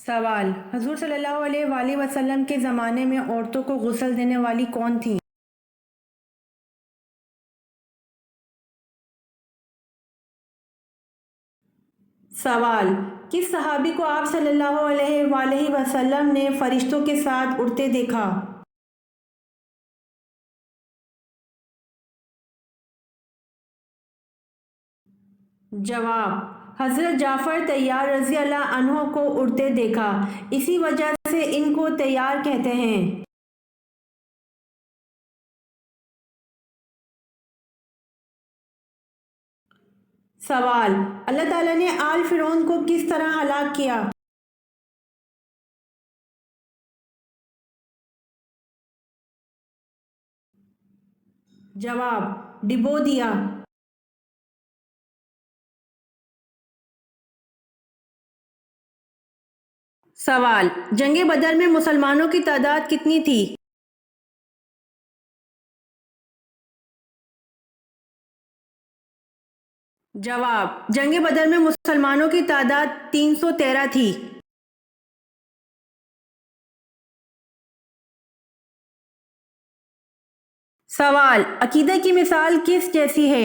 سوال: حضور صلی اللہ علیہ وآلہ وسلم کے زمانے میں عورتوں کو غسل دینے والی کون تھیں؟ سوال: کس صحابی کو آپ صلی اللہ علیہ وآلہ وسلم نے فرشتوں کے ساتھ اڑتے دیکھا؟ جواب: حضرت جعفر طیار رضی اللہ عنہ کو اڑتے دیکھا، اسی وجہ سے ان کو طیار کہتے ہیں۔ سوال: اللہ تعالیٰ نے آل فرعون کو کس طرح ہلاک کیا؟ جواب: ڈبو دیا۔ سوال: جنگ بدر میں مسلمانوں کی تعداد کتنی تھی؟ جواب: جنگ بدر میں مسلمانوں کی تعداد 313 تھی۔ سوال: عقیدہ کی مثال کس جیسی ہے؟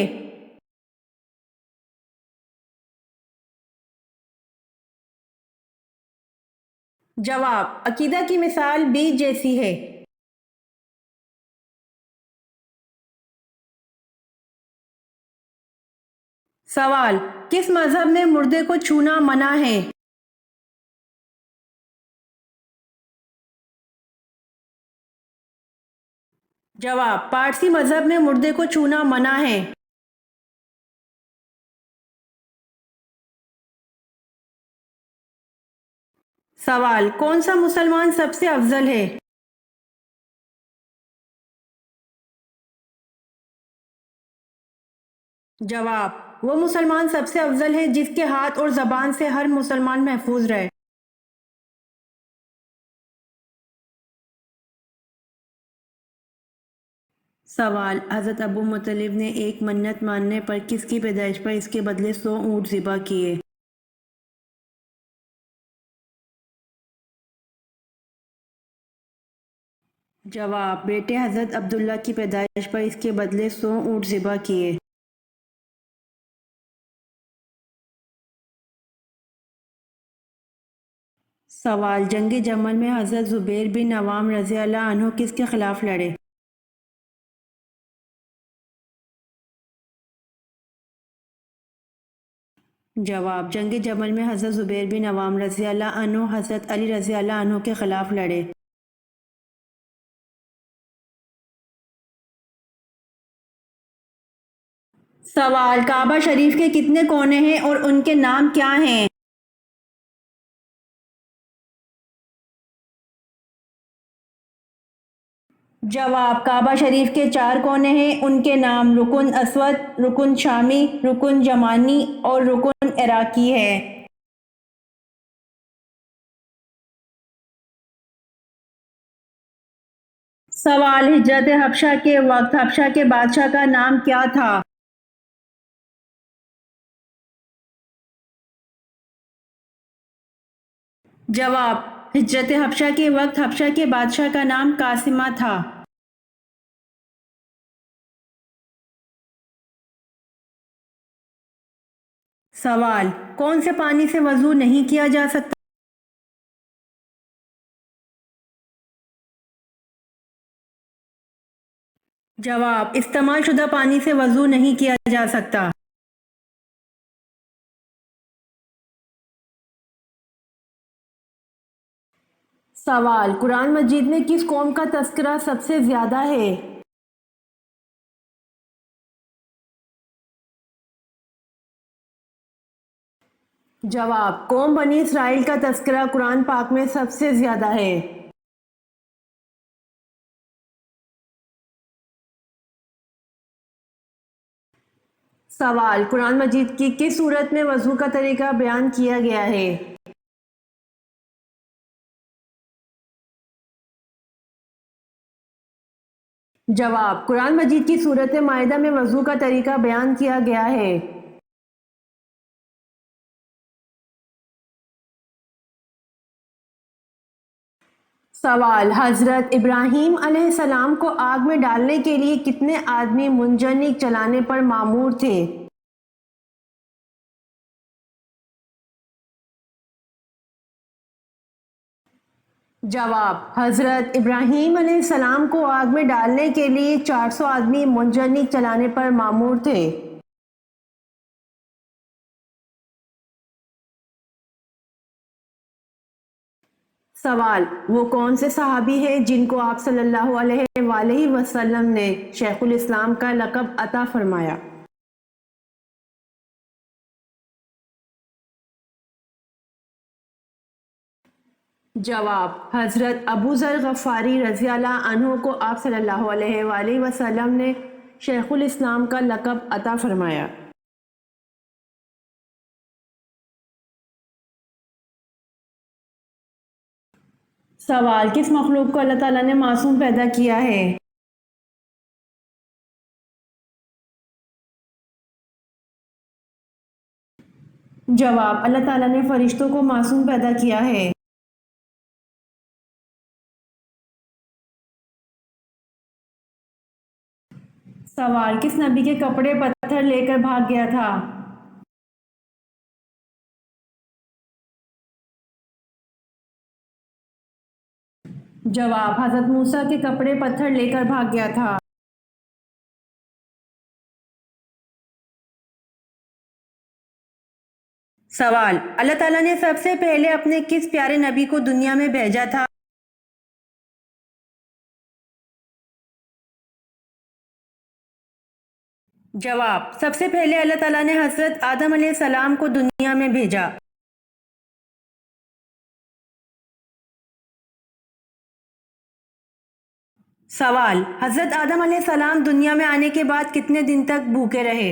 جواب: عقیدہ کی مثال بیج جیسی ہے۔ سوال: کس مذہب میں مردے کو چھونا منع ہے؟ جواب: پارسی مذہب میں مردے کو چھونا منع ہے۔ سوال: کون سا مسلمان سب سے افضل ہے؟ جواب: وہ مسلمان سب سے افضل ہے جس کے ہاتھ اور زبان سے ہر مسلمان محفوظ رہے۔ سوال: حضرت ابو مطلب نے ایک منت ماننے پر کس کی پیدائش پر اس کے بدلے 100 اونٹ ذبح کیے؟ جواب: بیٹے حضرت عبداللہ کی پیدائش پر اس کے بدلے 100 اونٹ ذبح کیے۔ سوال: جنگ جمل میں حضرت زبیر بن عوام رضی اللہ عنہ کس کے خلاف لڑے؟ جواب: جنگ جمل میں حضرت زبیر بن عوام رضی اللہ عنہ حضرت علی رضی اللہ عنہ کے خلاف لڑے۔ سوال: کعبہ شریف کے کتنے کونے ہیں اور ان کے نام کیا ہیں؟ جواب: کعبہ شریف کے 4 کونے ہیں، ان کے نام رکن اسود، رکن شامی، رکن یمانی اور رکن عراقی ہے۔ سوال: ہجرت حبشہ کے وقت حبشہ کے بادشاہ کا نام کیا تھا؟ جواب: ہجرت حبشہ کے وقت حبشہ کے بادشاہ کا نام قاسمہ تھا۔ سوال: کون سے پانی سے وضو نہیں کیا جا سکتا؟ جواب: استعمال شدہ پانی سے وضو نہیں کیا جا سکتا۔ سوال: قرآن مجید میں کس قوم کا تذکرہ سب سے زیادہ ہے؟ جواب: قوم بنی اسرائیل کا تذکرہ قرآن پاک میں سب سے زیادہ ہے۔ سوال: قرآن مجید کی کس سورت میں وضو کا طریقہ بیان کیا گیا ہے؟ جواب: قرآن مجید کی سورت مائدہ میں وضو کا طریقہ بیان کیا گیا ہے۔ سوال: حضرت ابراہیم علیہ السلام کو آگ میں ڈالنے کے لیے کتنے آدمی منجنیق چلانے پر مامور تھے؟ جواب: حضرت ابراہیم علیہ السلام کو آگ میں ڈالنے کے لیے 400 آدمی منجنیق چلانے پر مامور تھے۔ سوال: وہ کون سے صحابی ہیں جن کو آپ صلی اللہ علیہ وآلہ وسلم نے شیخ الاسلام کا لقب عطا فرمایا؟ جواب: حضرت ابو ذر غفاری رضی اللہ عنہ کو آپ صلی اللہ علیہ وآلہ وسلم نے شیخ الاسلام کا لقب عطا فرمایا۔ سوال: کس مخلوق کو اللہ تعالیٰ نے معصوم پیدا کیا ہے؟ جواب: اللہ تعالیٰ نے فرشتوں کو معصوم پیدا کیا ہے۔ سوال: کس نبی کے کپڑے پتھر لے کر بھاگ گیا تھا؟ جواب: حضرت موسیٰ کے کپڑے پتھر لے کر بھاگ گیا تھا۔ سوال: اللہ تعالیٰ نے سب سے پہلے اپنے کس پیارے نبی کو دنیا میں بھیجا تھا؟ جواب: سب سے پہلے اللہ تعالیٰ نے حضرت آدم علیہ السلام کو دنیا میں بھیجا۔ سوال: حضرت آدم علیہ السلام دنیا میں آنے کے بعد کتنے دن تک بھوکے رہے؟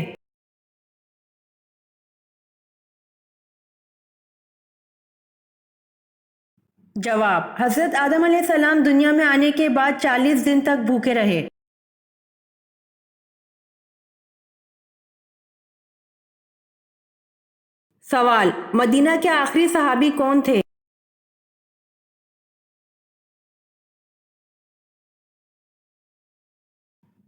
جواب: حضرت آدم علیہ السلام دنیا میں آنے کے بعد 40 دن تک بھوکے رہے۔ سوال: مدینہ کے آخری صحابی کون تھے؟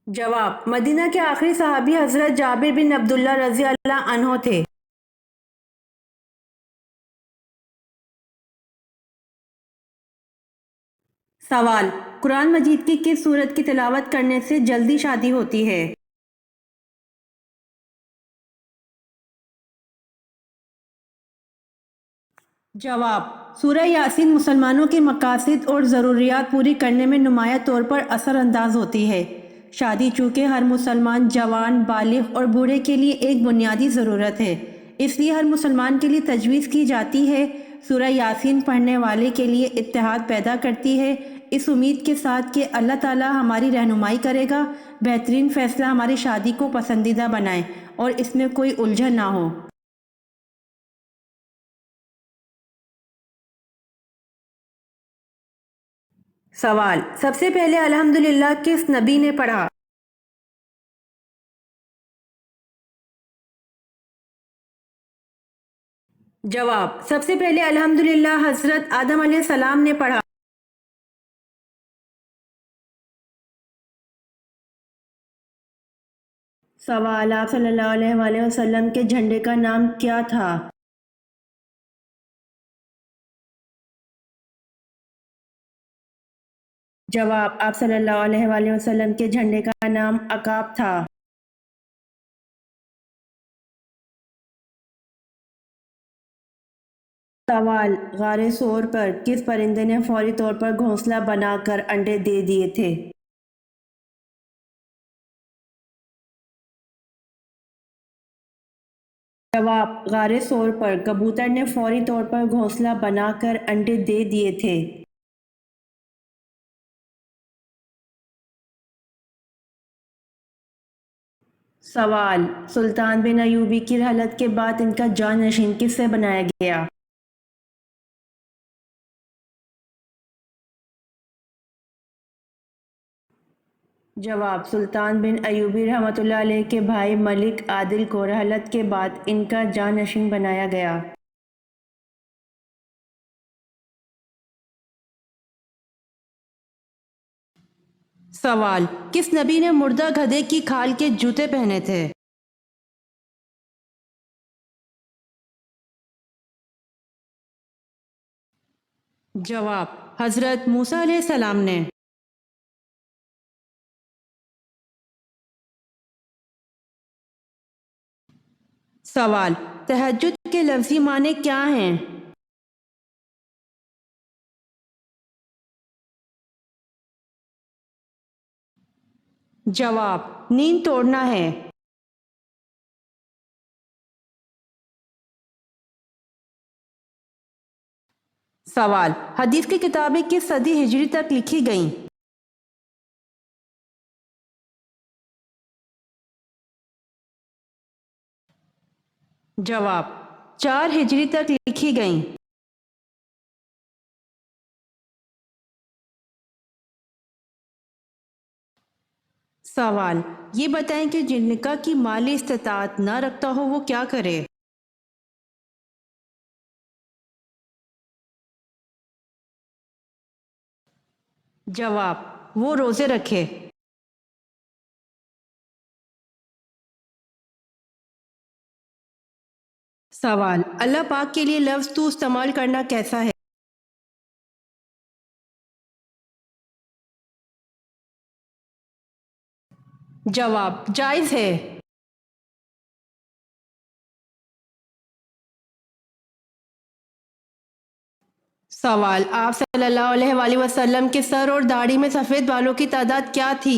جواب: مدینہ کے آخری صحابی حضرت جابر بن عبداللہ رضی اللہ عنہ تھے۔ سوال: قرآن مجید کی کس سورت کی تلاوت کرنے سے جلدی شادی ہوتی ہے؟ جواب: سورہ یاسین مسلمانوں کے مقاصد اور ضروریات پوری کرنے میں نمایاں طور پر اثر انداز ہوتی ہے۔ شادی چونکہ ہر مسلمان جوان، بالغ اور بوڑھے کے لیے ایک بنیادی ضرورت ہے، اس لیے ہر مسلمان کے لیے تجویز کی جاتی ہے۔ سورہ یاسین پڑھنے والے کے لیے اتحاد پیدا کرتی ہے، اس امید کے ساتھ کہ اللہ تعالی ہماری رہنمائی کرے گا، بہترین فیصلہ ہماری شادی کو پسندیدہ بنائے اور اس میں کوئی الجھن نہ ہو۔ سوال: سب سے پہلے الحمدللہ کس نبی نے پڑھا؟ جواب: سب سے پہلے الحمدللہ حضرت آدم علیہ السلام نے پڑھا۔ سوال: آپ صلی اللہ علیہ وآلہ وسلم کے جھنڈے کا نام کیا تھا؟ جواب: آپ صلی اللہ علیہ وآلہ وسلم کے جھنڈے کا نام عقاب تھا۔ سوال: غار ثور پر کس پرندے نے فوری طور پر گھونسلہ بنا کر انڈے دے دیے تھے؟ جواب: غار ثور پر کبوتر نے فوری طور پر گھونسلہ بنا کر انڈے دے دیے تھے۔ سوال: سلطان بن ایوبی کی رحلت کے بعد ان کا جانشین کس سے بنایا گیا؟ جواب: سلطان بن ایوبی رحمۃ اللہ علیہ کے بھائی ملک عادل کو رحلت کے بعد ان کا جانشین بنایا گیا۔ سوال: کس نبی نے مردہ گدھے کی کھال کے جوتے پہنے تھے؟ جواب: حضرت موسیٰ علیہ السلام نے۔ سوال: تہجد کے لفظی معنی کیا ہیں؟ جواب: نیند توڑنا ہے۔ سوال: حدیث کی کتابیں کس صدی ہجری تک لکھی گئیں؟ جواب: 4 ہجری تک لکھی گئیں۔ سوال: یہ بتائیں کہ جن نکاح کی مالی استطاعت نہ رکھتا ہو وہ کیا کرے؟ جواب: وہ روزے رکھے۔ سوال: اللہ پاک کے لیے لفظ تو استعمال کرنا کیسا ہے؟ جواب: جائز ہے۔ سوال: آپ صلی اللہ علیہ وآلہ وسلم کے سر اور داڑھی میں سفید بالوں کی تعداد کیا تھی؟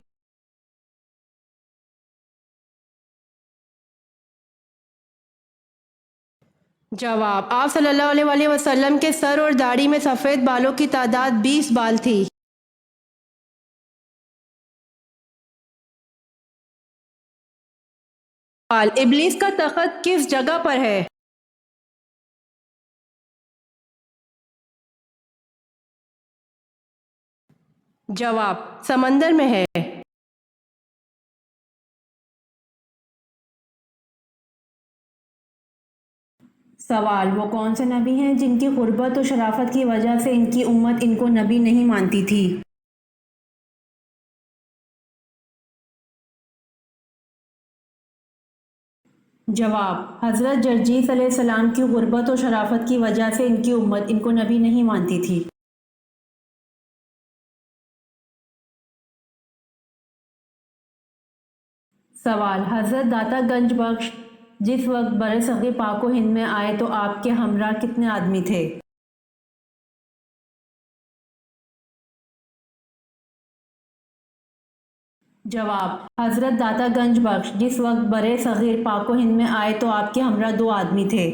جواب: آپ صلی اللہ علیہ وآلہ وسلم کے سر اور داڑھی میں سفید بالوں کی تعداد 20 بال تھی۔ سوال: ابلیس کا تخت کس جگہ پر ہے؟ جواب: سمندر میں ہے۔ سوال: وہ کون سے نبی ہیں جن کی غربت و شرافت کی وجہ سے ان کی امت ان کو نبی نہیں مانتی تھی؟ جواب: حضرت جرجیس علیہ السلام کی غربت و شرافت کی وجہ سے ان کی امت ان کو نبی نہیں مانتی تھی۔ سوال: حضرت داتا گنج بخش جس وقت برصغیر پاک و ہند میں آئے تو آپ کے ہمراہ کتنے آدمی تھے؟ جواب: حضرت داتا گنج بخش جس وقت برصغیر پاک و ہند میں آئے تو آپ کے ہمراہ 2 آدمی تھے۔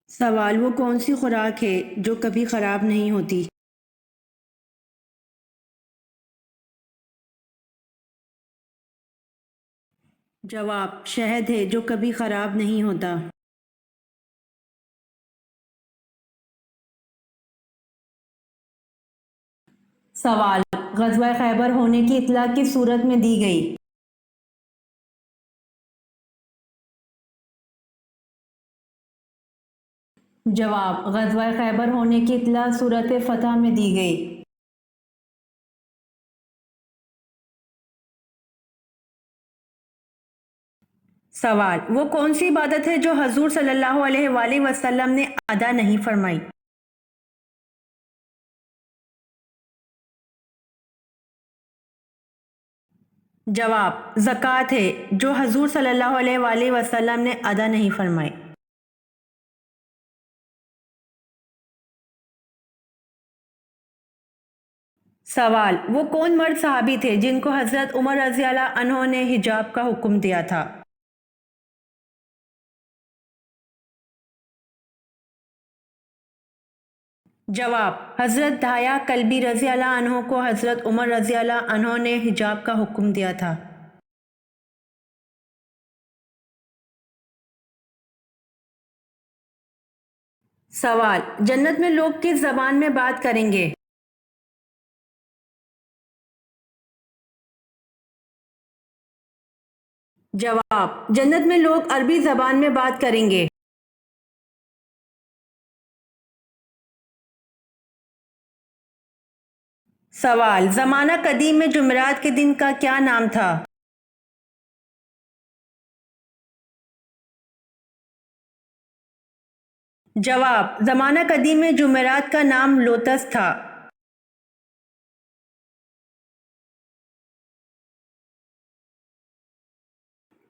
سوال: وہ کون سی خوراک ہے جو کبھی خراب نہیں ہوتی؟ جواب: شہد ہے جو کبھی خراب نہیں ہوتا۔ سوال: غزوہ خیبر ہونے کی اطلاع کس صورت میں دی گئی؟ جواب: غزوہ خیبر ہونے کی اطلاع صورت فتح میں دی گئی۔ سوال: وہ کون سی عبادت ہے جو حضور صلی اللہ علیہ وآلہ وسلم نے ادا نہیں فرمائی؟ جواب: زکوٰۃ ہے جو حضور صلی اللہ علیہ وآلہ وسلم نے ادا نہیں فرمائی۔ سوال: وہ کون مرد صحابی تھے جن کو حضرت عمر رضی اللہ عنہ نے حجاب کا حکم دیا تھا؟ جواب: حضرت دہیا کلبی رضی اللہ عنہ کو حضرت عمر رضی اللہ عنہ نے حجاب کا حکم دیا تھا۔ سوال: جنت میں لوگ کس زبان میں بات کریں گے؟ جواب: جنت میں لوگ عربی زبان میں بات کریں گے۔ سوال: زمانہ قدیم میں جمعرات کے دن کا کیا نام تھا؟ جواب: زمانہ قدیم میں جمعرات کا نام لوتس تھا۔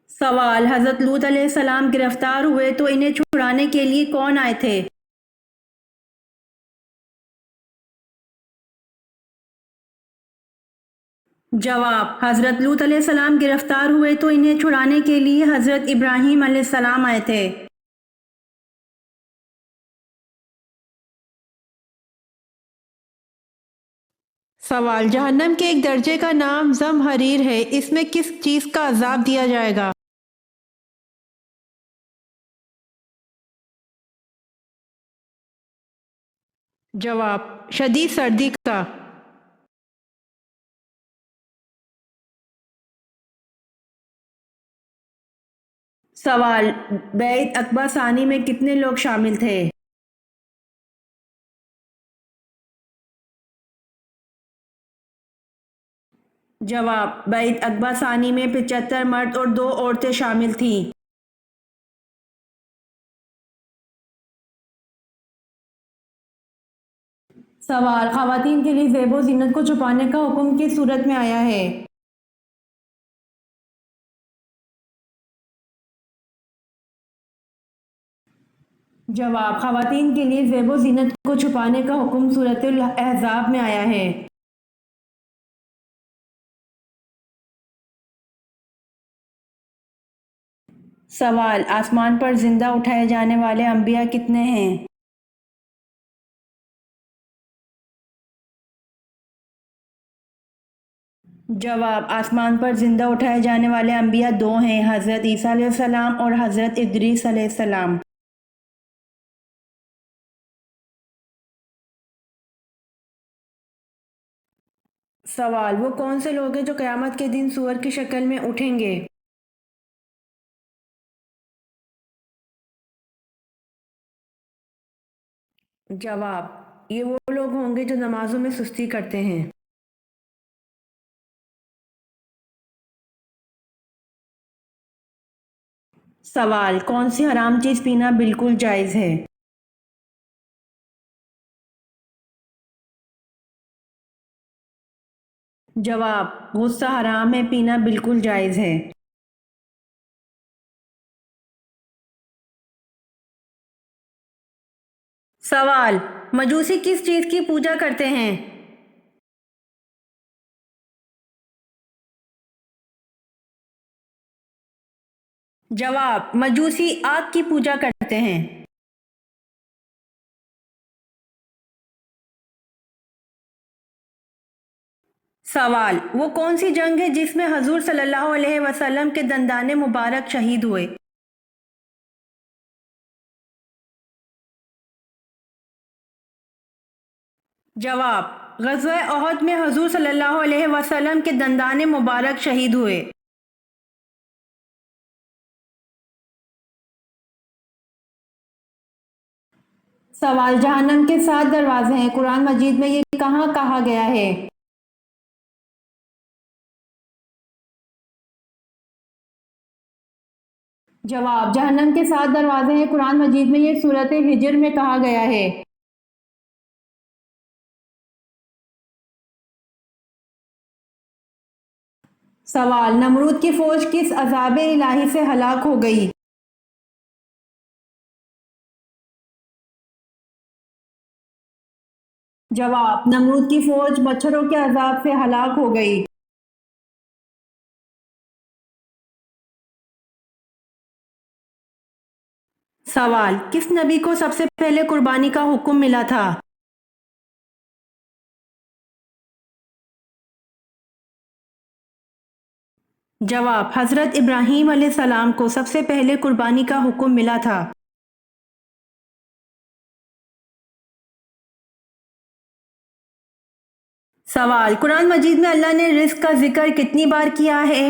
سوال: حضرت لوط علیہ السلام گرفتار ہوئے تو انہیں چھڑانے کے لیے کون آئے تھے؟ جواب: حضرت لوط علیہ السلام گرفتار ہوئے تو انہیں چھڑانے کے لیے حضرت ابراہیم علیہ السلام آئے تھے۔ سوال: جہنم کے ایک درجے کا نام زمہریر ہے، اس میں کس چیز کا عذاب دیا جائے گا؟ جواب: شدید سردی کا۔ سوال: بیعت عقبہ ثانی میں کتنے لوگ شامل تھے؟ جواب: بیعت عقبہ ثانی میں 75 مرد اور 2 عورتیں شامل تھیں۔ سوال: خواتین کے لیے زیب و زینت کو چھپانے کا حکم کس صورت میں آیا ہے؟ جواب: خواتین کے لیے زیب و زینت کو چھپانے کا حکم سورۃ الاحزاب میں آیا ہے۔ سوال: آسمان پر زندہ اٹھائے جانے والے انبیاء کتنے ہیں؟ جواب: آسمان پر زندہ اٹھائے جانے والے انبیاء 2 ہیں، حضرت عیسیٰ علیہ السلام اور حضرت ادریس علیہ السلام۔ سوال: وہ کون سے لوگ ہیں جو قیامت کے دن سور کی شکل میں اٹھیں گے؟ جواب: یہ وہ لوگ ہوں گے جو نمازوں میں سستی کرتے ہیں۔ سوال: کون سی حرام چیز پینا بالکل جائز ہے؟ جواب: غصہ حرام ہے، پینا بالکل جائز ہے۔ سوال: مجوسی کس چیز کی پوجا کرتے ہیں؟ جواب: مجوسی آگ کی پوجا کرتے ہیں۔ سوال: وہ کون سی جنگ ہے جس میں حضور صلی اللہ علیہ وسلم کے دندان مبارک شہید ہوئے؟ جواب: غزوہ احد میں حضور صلی اللہ علیہ وسلم کے دندان مبارک شہید ہوئے۔ سوال: جہنم کے 7 دروازے ہیں، قرآن مجید میں یہ کہاں کہا گیا ہے؟ جواب: جہنم کے 7 دروازے ہیں، قرآن مجید میں یہ سورۃ حجر میں کہا گیا ہے۔ سوال: نمرود کی فوج کس عذاب الہی سے ہلاک ہو گئی؟ جواب: نمرود کی فوج مچھروں کے عذاب سے ہلاک ہو گئی۔ سوال: کس نبی کو سب سے پہلے قربانی کا حکم ملا تھا؟ جواب: حضرت ابراہیم علیہ السلام کو سب سے پہلے قربانی کا حکم ملا تھا۔ سوال: قرآن مجید میں اللہ نے رزق کا ذکر کتنی بار کیا ہے؟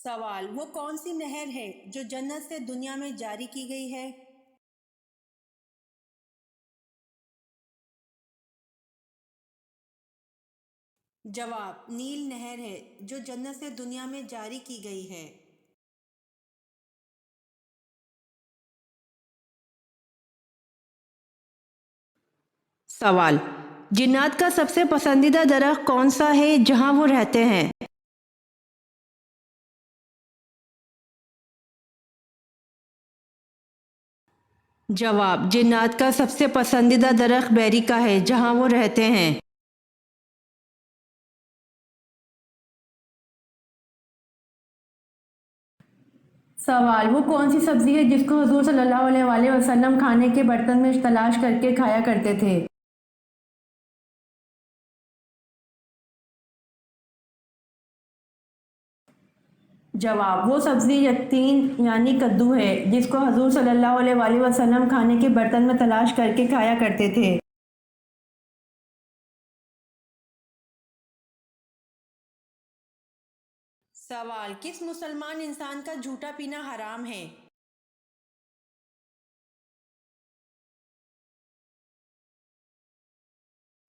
سوال: وہ کون سی نہر ہے جو جنت سے دنیا میں جاری کی گئی ہے؟ جواب: نیل نہر ہے جو جنت سے دنیا میں جاری کی گئی ہے۔ سوال: جنات کا سب سے پسندیدہ درخت کون سا ہے جہاں وہ رہتے ہیں؟ جواب: جنات کا سب سے پسندیدہ درخت بیری کا ہے جہاں وہ رہتے ہیں۔ سوال: وہ کون سی سبزی ہے جس کو حضور صلی اللہ علیہ وآلہ وسلم کھانے کے برتن میں تلاش کر کے کھایا کرتے تھے؟ جواب: وہ سبزی یقطین یعنی کدو ہے جس کو حضور صلی اللہ علیہ وآلہ وسلم کھانے کے برتن میں تلاش کر کے کھایا کرتے تھے۔ سوال: کس مسلمان انسان کا جھوٹا پینا حرام ہے؟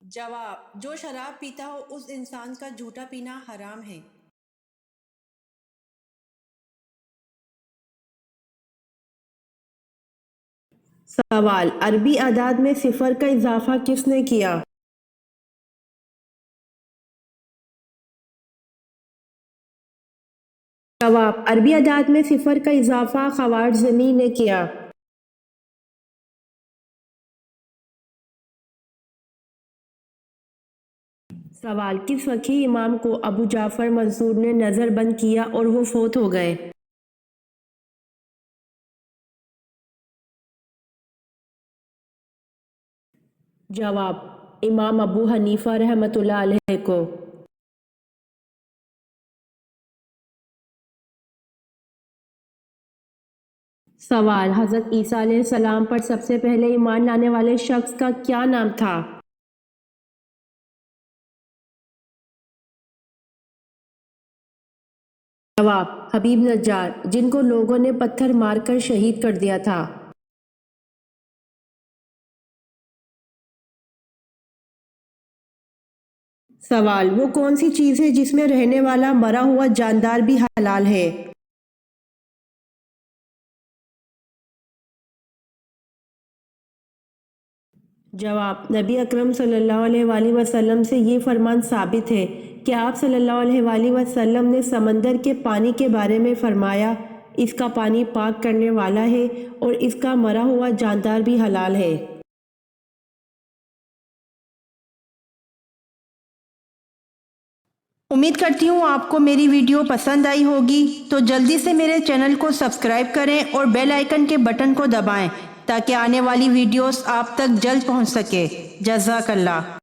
جواب: جو شراب پیتا ہو اس انسان کا جھوٹا پینا حرام ہے۔ سوال: عربی اعداد میں صفر کا اضافہ کس نے کیا؟ جواب: عربی اعداد میں صفر کا اضافہ خوارزمی نے کیا۔ سوال: کس فقیہ امام کو ابو جعفر منصور نے نظر بند کیا اور وہ فوت ہو گئے؟ جواب: امام ابو حنیفہ رحمۃ اللہ علیہ کو۔ سوال: حضرت عیسیٰ علیہ السلام پر سب سے پہلے ایمان لانے والے شخص کا کیا نام تھا؟ جواب: حبیب نجار، جن کو لوگوں نے پتھر مار کر شہید کر دیا تھا۔ سوال: وہ کون سی چیز ہے جس میں رہنے والا مرا ہوا جاندار بھی حلال ہے؟ جواب: نبی اکرم صلی اللہ علیہ وآلہ وسلم سے یہ فرمان ثابت ہے کہ آپ صلی اللہ علیہ وآلہ وسلم نے سمندر کے پانی کے بارے میں فرمایا، اس کا پانی پاک کرنے والا ہے اور اس کا مرا ہوا جاندار بھی حلال ہے۔ امید کرتی ہوں آپ کو میری ویڈیو پسند آئی ہوگی، تو جلدی سے میرے چینل کو سبسکرائب کریں اور بیل آئیکن کے بٹن کو دبائیں تاکہ آنے والی ویڈیوز آپ تک جلد پہنچ سکے۔ جزاک اللہ۔